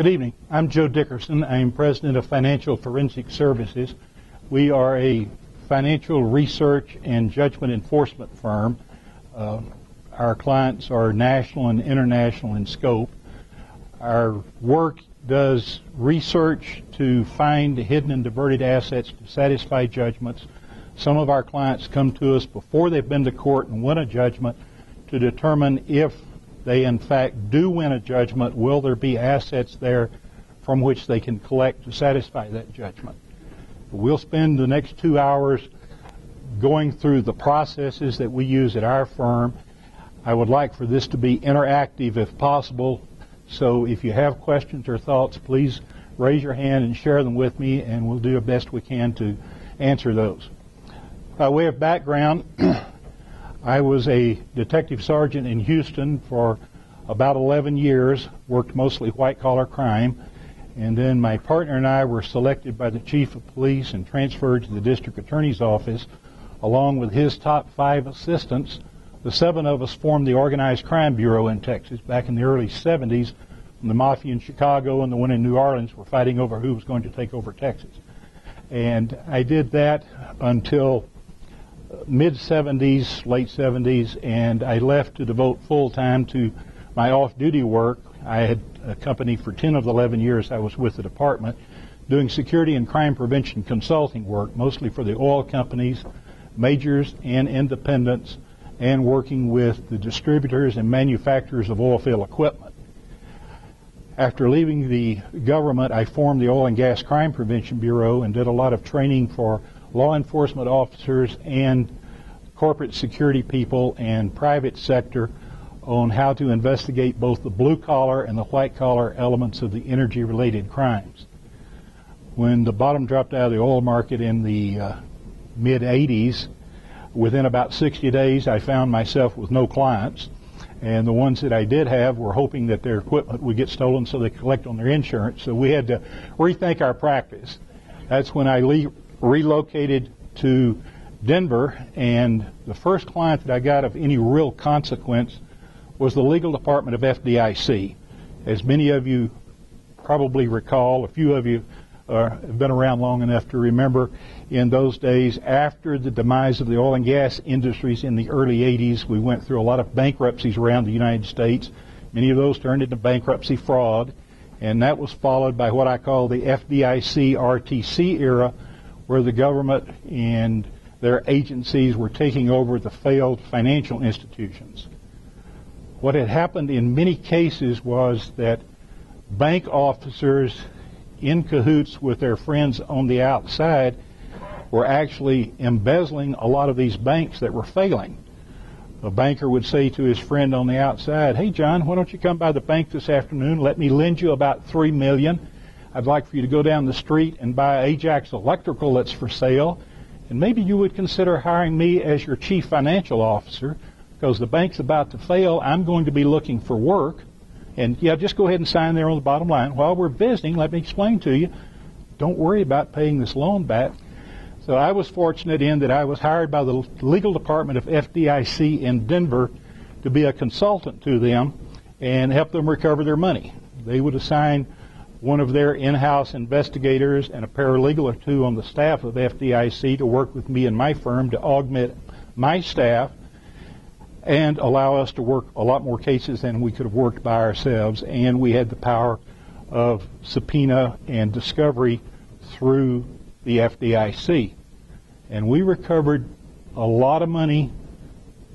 Good evening. I'm Joe Dickerson. I'm president of Financial Forensic Services. We are a financial research and judgment enforcement firm. Our clients are national and international in scope. Our work does research to find hidden and diverted assets to satisfy judgments. Some of our clients come to us before they've been to court and win a judgment to determine if they in fact do win a judgment, will there be assets there from which they can collect to satisfy that judgment. We'll spend the next 2 hours going through the processes that we use at our firm. I would like for this to be interactive if possible, so if you have questions or thoughts, please raise your hand and share them with me, and we'll do the best we can to answer those. By way of background, I was a detective sergeant in Houston for about 11 years, worked mostly white-collar crime, and then my partner and I were selected by the chief of police and transferred to the district attorney's office, along with his top 5 assistants. The 7 of us formed the Organized Crime Bureau in Texas back in the early 70s, when the mafia in Chicago and the one in New Orleans were fighting over who was going to take over Texas. And I did that until mid-70s, late 70s, and I left to devote full-time to my off-duty work. I had a company for 10 of the 11 years I was with the department, doing security and crime prevention consulting work, mostly for the oil companies, majors and independents, and working with the distributors and manufacturers of oil field equipment. After leaving the government, I formed the Oil and Gas Crime Prevention Bureau and did a lot of training for law enforcement officers and corporate security people and private sector on how to investigate both the blue-collar and the white-collar elements of the energy-related crimes. When the bottom dropped out of the oil market in the mid-'80s, within about 60 days I found myself with no clients, and the ones that I did have were hoping that their equipment would get stolen so they could collect on their insurance, so we had to rethink our practice. That's when I relocated to Denver, and the first client that I got of any real consequence was the legal department of FDIC. As many of you probably recall, a few of you have been around long enough to remember, in those days, after the demise of the oil and gas industries in the early 80s, we went through a lot of bankruptcies around the United States. Many of those turned into bankruptcy fraud, and that was followed by what I call the FDIC RTC era, where the government and their agencies were taking over the failed financial institutions. What had happened in many cases was that bank officers, in cahoots with their friends on the outside, were actually embezzling a lot of these banks that were failing. A banker would say to his friend on the outside, "Hey John, why don't you come by the bank this afternoon, let me lend you about $3 million. I'd like for you to go down the street and buy Ajax Electrical that's for sale, and maybe you would consider hiring me as your chief financial officer, because the bank's about to fail. I'm going to be looking for work, and yeah, just go ahead and sign there on the bottom line. While we're visiting, let me explain to you, don't worry about paying this loan back." So I was fortunate in that I was hired by the legal department of FDIC in Denver to be a consultant to them and help them recover their money. They would assign one of their in-house investigators and a paralegal or two on the staff of FDIC to work with me and my firm to augment my staff and allow us to work a lot more cases than we could have worked by ourselves, and we had the power of subpoena and discovery through the FDIC. And we recovered a lot of money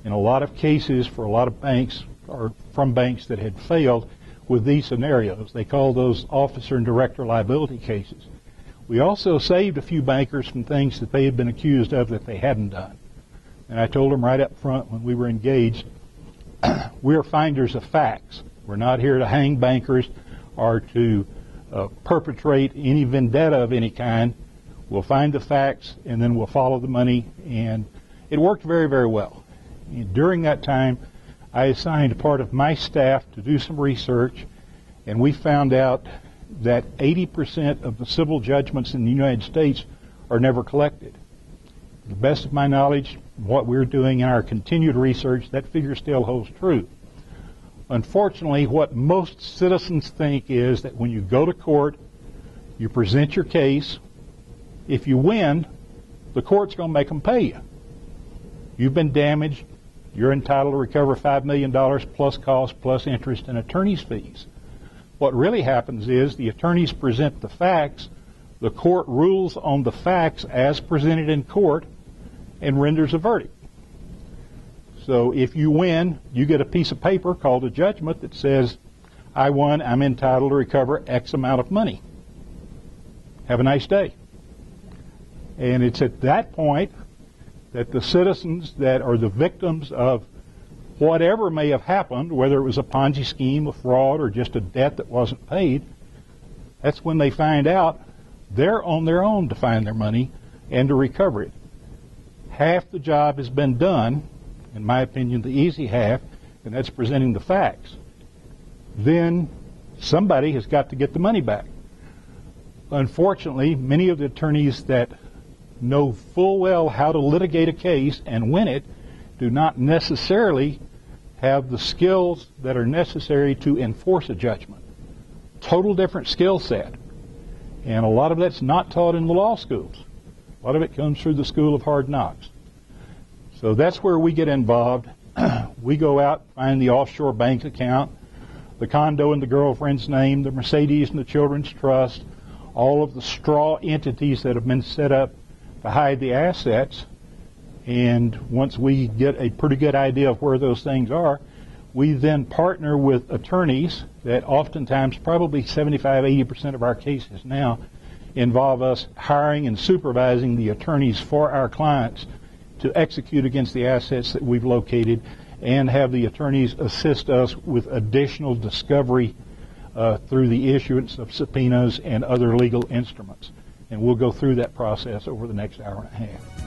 in a lot of cases for a lot of banks, or from banks that had failed, with these scenarios. They call those officer and director liability cases. We also saved a few bankers from things that they had been accused of that they hadn't done. And I told them right up front when we were engaged, we're finders of facts. We're not here to hang bankers or to perpetrate any vendetta of any kind. We'll find the facts, and then we'll follow the money. And it worked very, very well. And during that time, I assigned part of my staff to do some research, and we found out that 80% of the civil judgments in the United States are never collected. To the best of my knowledge, what we're doing in our continued research, that figure still holds true. Unfortunately, what most citizens think is that when you go to court, you present your case. If you win, the court's going to make them pay you. You've been damaged. You're entitled to recover $5 million plus costs, plus interest and attorney's fees. What really happens is the attorneys present the facts, the court rules on the facts as presented in court, and renders a verdict. So if you win, you get a piece of paper called a judgment that says, I won, I'm entitled to recover X amount of money. Have a nice day. And it's at that point that the citizens that are the victims of whatever may have happened, whether it was a Ponzi scheme, a fraud, or just a debt that wasn't paid, that's when they find out they're on their own to find their money and to recover it. Half the job has been done, in my opinion, the easy half, and that's presenting the facts. Then somebody has got to get the money back. Unfortunately, many of the attorneys that know full well how to litigate a case and win it do not necessarily have the skills that are necessary to enforce a judgment. Total different skill set. And a lot of that's not taught in the law schools. A lot of it comes through the School of Hard Knocks. So that's where we get involved. We go out, find the offshore bank account, the condo in the girlfriend's name, the Mercedes and the children's trust, all of the straw entities that have been set up to hide the assets. And once we get a pretty good idea of where those things are, we then partner with attorneys that oftentimes, probably 75–80% of our cases now, involve us hiring and supervising the attorneys for our clients to execute against the assets that we've located, and have the attorneys assist us with additional discovery through the issuance of subpoenas and other legal instruments. And we'll go through that process over the next hour and a half.